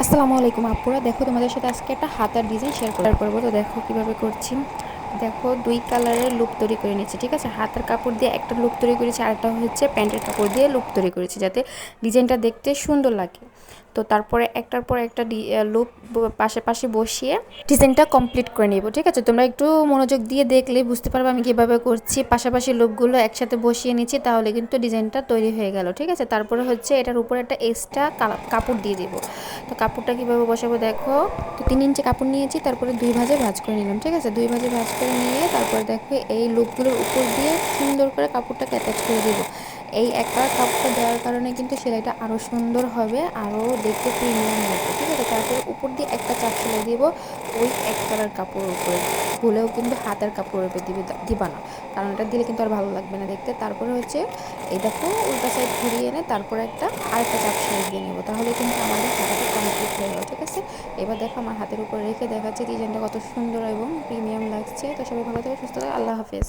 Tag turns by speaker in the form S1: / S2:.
S1: আসসালামু আলাইকুম আপুরা, দেখো তোমাদের সাথে আজকে একটা হাতার ডিজাইন শেয়ার করবো। তো দেখো কিভাবে করছি। দেখো দুই কালারের লুপ তৈরি করে নিচ্ছি, ঠিক আছে। হাতের কাপড় দিয়ে একটা লুপ তৈরি করেছি, আরেকটা হচ্ছে প্যান্টের কাপড় দিয়ে লুপ তৈরি করেছি যাতে ডিজাইনটা দেখতে সুন্দর লাগে। তো তারপরে একটার পর একটা লুপ পাশে বসিয়ে ডিজাইনটা কমপ্লিট করে নেব, ঠিক আছে। তোমরা একটু মনোযোগ দিয়ে দেখলে বুঝতে পারবে আমি কীভাবে করছি। পাশাপাশি লুপগুলো একসাথে বসিয়ে নিচ্ছি, তাহলে কিন্তু ডিজাইনটা তৈরি হয়ে গেল, ঠিক আছে। তারপরে হচ্ছে এটার উপরে একটা এক্সট্রা কাপড় দিয়ে দেবো। তো কাপড়টা কীভাবে বসাবো দেখো। তো 3 ইঞ্চি কাপড় নিয়েছি, তারপরে দুই ভাঁজে ভাঁজ করে নিলাম, ঠিক আছে। দুই ভাঁজে ভাঁজ করে নিয়ে তারপরে দেখো এই লুপগুলোর উপর দিয়ে সুন্দর করে কাপড়টাকে অ্যাটাচ করে দেবো। এই একটা কাপড়টা দেওয়ার কারণে কিন্তু সেলাইটা আরও সুন্দর হবে, আরও দেখতে প্রিমিয়াম লাগবে, ঠিক আছে। তারপরে উপর দিয়ে একটা চাপ সেলাই দিব ওই এক কালার কাপড়ের উপরে। ভুলেও কিন্তু হাতের কাপড়ের উপরে দিবা না, কারণ এটা দিলে কিন্তু আর ভালো লাগবে না দেখতে। তারপরে হচ্ছে এই দেখো উল্টা সাইড ঘুরিয়ে এনে তারপরে আরেকটা চাপ সেলাই দিয়ে নেবো, তাহলে কিন্তু আমাদের হাতাটা কমপ্লিট হয়ে গেল, ঠিক আছে। এবার দেখো আমার হাতের উপর রেখে দেখাচ্ছে ডিজাইনটা কত সুন্দর এবং প্রিমিয়াম লাগছে। তো সবাই ভালো থেকে সুস্থ থাকে, আল্লাহ হাফেজ।